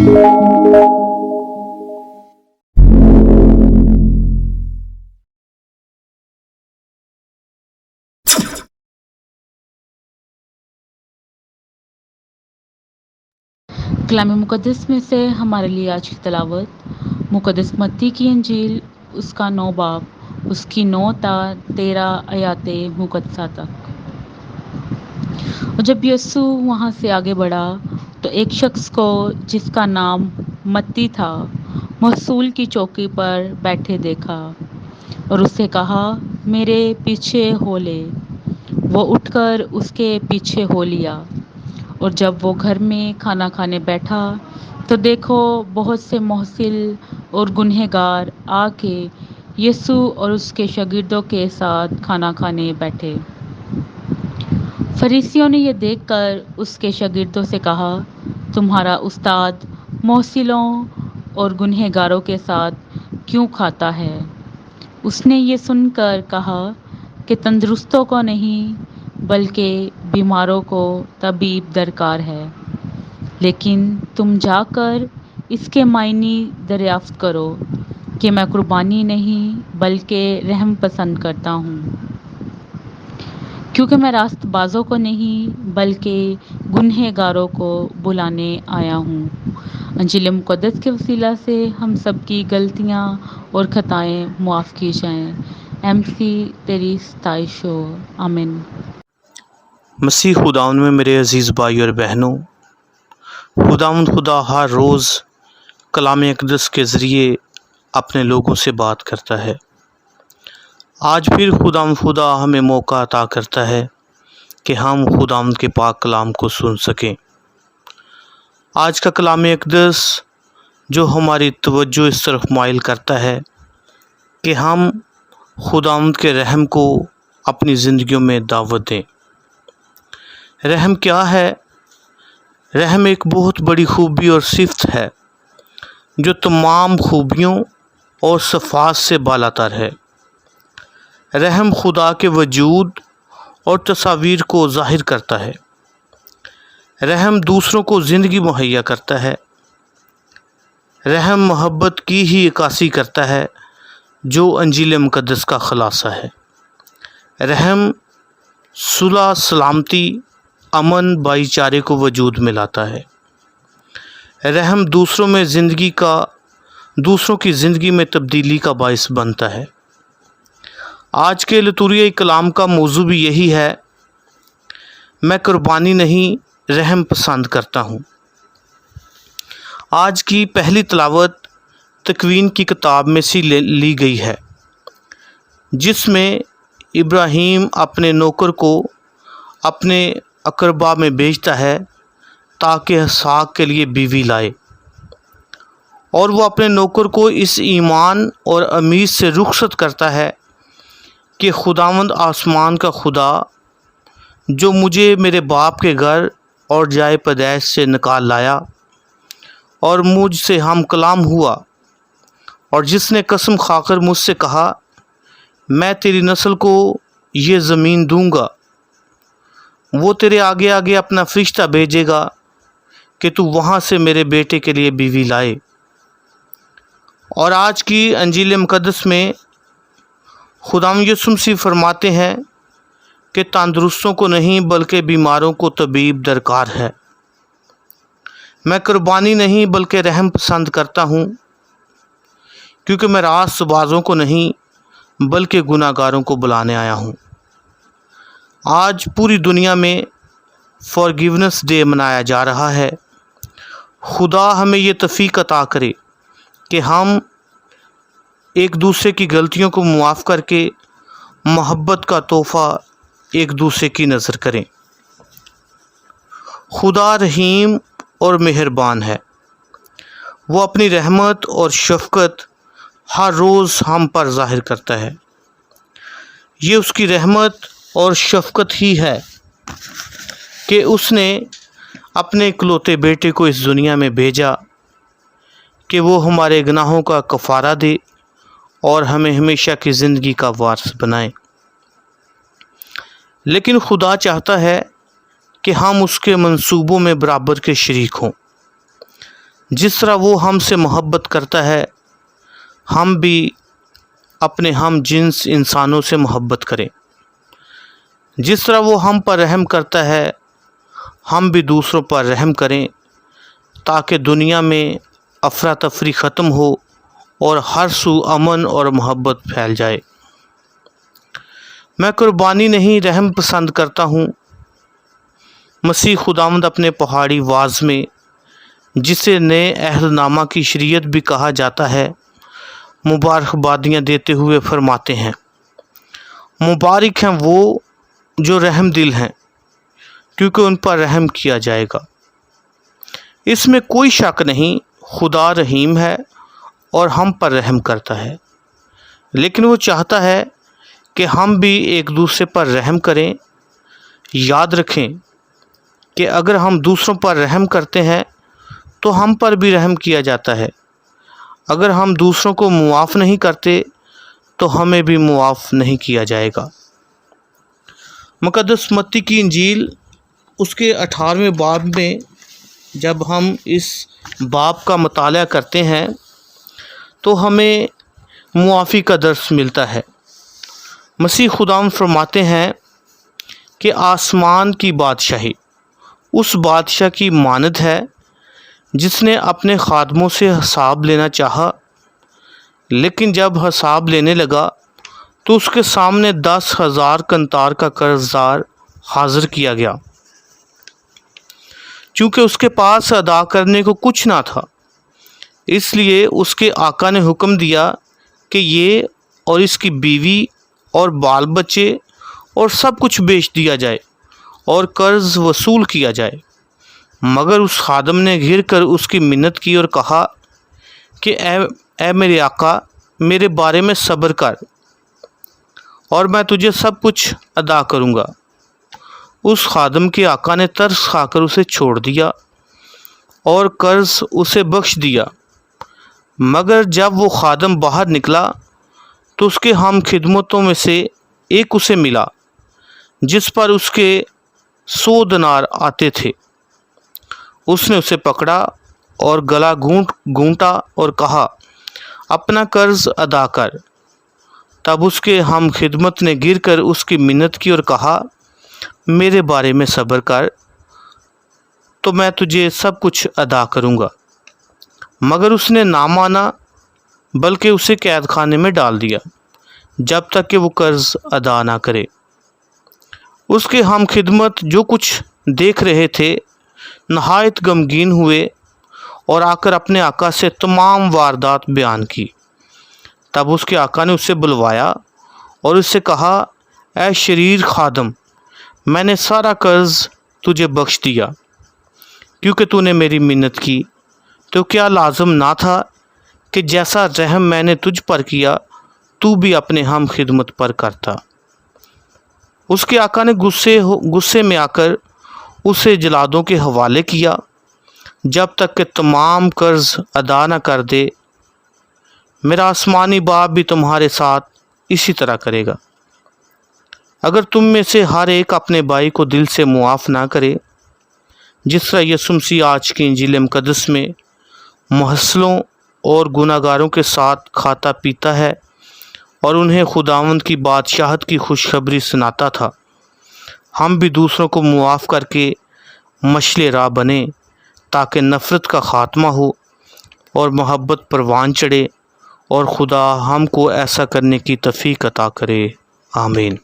کلام مقدس میں سے ہمارے لیے آج کی تلاوت مقدس متی کی انجیل، اس کا 9 باب، اس کی 9 تا 13 آیات مقدسہ تک۔ اور جب یسوع وہاں سے آگے بڑھا تو ایک شخص کو جس کا نام متی تھا محصول کی چوکی پر بیٹھے دیکھا اور اس سے کہا، میرے پیچھے ہو لے۔ وہ اٹھ کر اس کے پیچھے ہو لیا، اور جب وہ گھر میں کھانا کھانے بیٹھا تو دیکھو بہت سے محصل اور گنہگار آ کے یسوع اور اس کے شاگردوں کے ساتھ کھانا کھانے بیٹھے۔ فریسیوں نے یہ دیکھ کر اس کے شاگردوں سے کہا، تمہارا استاد محصلوں اور گنہگاروں کے ساتھ کیوں کھاتا ہے؟ اس نے یہ سن کر کہا کہ تندرستوں کو نہیں بلکہ بیماروں کو طبیب درکار ہے۔ لیکن تم جا کر اس کے معنی دریافت کرو کہ میں قربانی نہیں بلکہ رحم پسند کرتا ہوں، کیونکہ میں راست بازوں کو نہیں بلکہ گنہگاروں کو بلانے آیا ہوں۔ انجیل مقدس کے وسیلہ سے ہم سب کی غلطیاں اور خطائیں معاف کی جائیں۔ MC تیری ستائش ہو، آمین۔ مسیح خداوند میں میرے عزیز بھائی اور بہنوں، خداوند خدا ہر روز کلام اقدس کے ذریعے اپنے لوگوں سے بات کرتا ہے۔ آج پھر خداوند خدا ہمیں موقع عطا کرتا ہے کہ ہم خداوند کے پاک کلام کو سن سکیں۔ آج کا کلام اقدس جو ہماری توجہ اس طرف مائل کرتا ہے کہ ہم خداوند کے رحم کو اپنی زندگیوں میں دعوت دیں۔ رحم کیا ہے؟ رحم ایک بہت بڑی خوبی اور صفت ہے جو تمام خوبیوں اور صفات سے بالاتر ہے۔ رحم خدا کے وجود اور تصاویر کو ظاہر کرتا ہے۔ رحم دوسروں کو زندگی مہیا کرتا ہے۔ رحم محبت کی ہی عکاسی کرتا ہے جو انجیل مقدس کا خلاصہ ہے۔ رحم صلح، سلامتی، امن، بھائی چارے کو وجود میں لاتا ہے۔ رحم دوسروں کی زندگی میں تبدیلی کا باعث بنتا ہے۔ آج کے لتوریہ کلام کا موضوع بھی یہی ہے، میں قربانی نہیں رحم پسند کرتا ہوں۔ آج کی پہلی تلاوت تکوین کی کتاب میں سے لی گئی ہے، جس میں ابراہیم اپنے نوکر کو اپنے اقربا میں بھیجتا ہے تاکہ اسحاق کے لیے بیوی لائے، اور وہ اپنے نوکر کو اس ایمان اور امید سے رخصت کرتا ہے کہ خداوند آسمان کا خدا جو مجھے میرے باپ کے گھر اور جائے پیدائش سے نکال لایا اور مجھ سے ہم کلام ہوا، اور جس نے قسم کھا کر مجھ سے کہا، میں تیری نسل کو یہ زمین دوں گا، وہ تیرے آگے آگے اپنا فرشتہ بھیجے گا کہ تو وہاں سے میرے بیٹے کے لیے بیوی لائے۔ اور آج کی انجیل مقدس میں خداوند یسوع مسیح فرماتے ہیں کہ تندرستوں کو نہیں بلکہ بیماروں کو طبیب درکار ہے۔ میں قربانی نہیں بلکہ رحم پسند کرتا ہوں، کیونکہ میں راست بازوں کو نہیں بلکہ گناہ گاروں کو بلانے آیا ہوں۔ آج پوری دنیا میں فارگیونس ڈے منایا جا رہا ہے۔ خدا ہمیں یہ توفیق عطا کرے کہ ہم ایک دوسرے کی غلطیوں کو معاف کر کے محبت کا تحفہ ایک دوسرے کی نظر کریں۔ خدا رحیم اور مہربان ہے، وہ اپنی رحمت اور شفقت ہر روز ہم پر ظاہر کرتا ہے۔ یہ اس کی رحمت اور شفقت ہی ہے کہ اس نے اپنے اکلوتے بیٹے کو اس دنیا میں بھیجا کہ وہ ہمارے گناہوں کا کفارہ دے اور ہمیں ہمیشہ کی زندگی کا وارث بنائے۔ لیکن خدا چاہتا ہے کہ ہم اس کے منصوبوں میں برابر کے شریک ہوں۔ جس طرح وہ ہم سے محبت کرتا ہے ہم بھی اپنے ہم جنس انسانوں سے محبت کریں۔ جس طرح وہ ہم پر رحم کرتا ہے ہم بھی دوسروں پر رحم کریں، تاکہ دنیا میں افراتفری ختم ہو اور ہر سو امن اور محبت پھیل جائے۔ میں قربانی نہیں رحم پسند کرتا ہوں۔ مسیح خداوند اپنے پہاڑی واعظ میں، جسے نئے عہد نامہ کی شریعت بھی کہا جاتا ہے، مبارکبادیاں دیتے ہوئے فرماتے ہیں، مبارک ہیں وہ جو رحم دل ہیں، کیونکہ ان پر رحم کیا جائے گا۔ اس میں کوئی شک نہیں، خدا رحیم ہے اور ہم پر رحم کرتا ہے، لیکن وہ چاہتا ہے کہ ہم بھی ایک دوسرے پر رحم کریں۔ یاد رکھیں کہ اگر ہم دوسروں پر رحم کرتے ہیں تو ہم پر بھی رحم کیا جاتا ہے۔ اگر ہم دوسروں کو معاف نہیں کرتے تو ہمیں بھی معاف نہیں کیا جائے گا۔ مقدس متی کی انجیل اس کے 18ویں باب میں جب ہم اس باب کا مطالعہ کرتے ہیں تو ہمیں معافی کا درس ملتا ہے۔ مسیح خداوند فرماتے ہیں کہ آسمان کی بادشاہی اس بادشاہ کی مانند ہے جس نے اپنے خادموں سے حساب لینا چاہا، لیکن جب حساب لینے لگا تو اس کے سامنے 10,000 قنطار کا قرض دار حاضر کیا گیا۔ چونکہ اس کے پاس ادا کرنے کو کچھ نہ تھا، اس لیے اس کے آقا نے حکم دیا کہ یہ اور اس کی بیوی اور بال بچے اور سب کچھ بیچ دیا جائے اور قرض وصول کیا جائے۔ مگر اس خادم نے گھر کر اس کی منت کی اور کہا کہ اے میرے آقا، میرے بارے میں صبر کر اور میں تجھے سب کچھ ادا کروں گا۔ اس خادم کے آقا نے ترس کھا کر اسے چھوڑ دیا اور قرض اسے بخش دیا۔ مگر جب وہ خادم باہر نکلا تو اس کے ہم خدمتوں میں سے ایک اسے ملا جس پر اس کے 100 دینار آتے تھے۔ اس نے اسے پکڑا اور گلا گھونٹا اور کہا، اپنا قرض ادا کر۔ تب اس کے ہم خدمت نے گر کر اس کی منت کی اور کہا، میرے بارے میں صبر کر تو میں تجھے سب کچھ ادا کروں گا۔ مگر اس نے نہ مانا بلکہ اسے قید خانے میں ڈال دیا جب تک کہ وہ قرض ادا نہ کرے۔ اس کے ہم خدمت جو کچھ دیکھ رہے تھے نہایت غمگین ہوئے اور آ کر اپنے آقا سے تمام واردات بیان کی۔ تب اس کے آقا نے اسے بلوایا اور اس سے کہا، اے شریر خادم، میں نے سارا قرض تجھے بخش دیا کیونکہ تو نے میری منت کی۔ تو کیا لازم نہ تھا کہ جیسا رحم میں نے تجھ پر کیا تو بھی اپنے ہم خدمت پر کرتا؟ اس کے آقا نے غصے میں آ کر اسے جلادوں کے حوالے کیا جب تک کہ تمام قرض ادا نہ کر دے۔ میرا آسمانی باپ بھی تمہارے ساتھ اسی طرح کرے گا اگر تم میں سے ہر ایک اپنے بھائی کو دل سے معاف نہ کرے۔ جس طرح یسوع مسیح آج کی انجیل مقدس میں محصلوں اور گناہ گاروں کے ساتھ کھاتا پیتا ہے اور انہیں خداوند کی بادشاہت کی خوشخبری سناتا تھا، ہم بھی دوسروں کو معاف کر کے مشعل راہ بنیں تاکہ نفرت کا خاتمہ ہو اور محبت پروان چڑھے، اور خدا ہم کو ایسا کرنے کی توفیق عطا کرے۔ آمین۔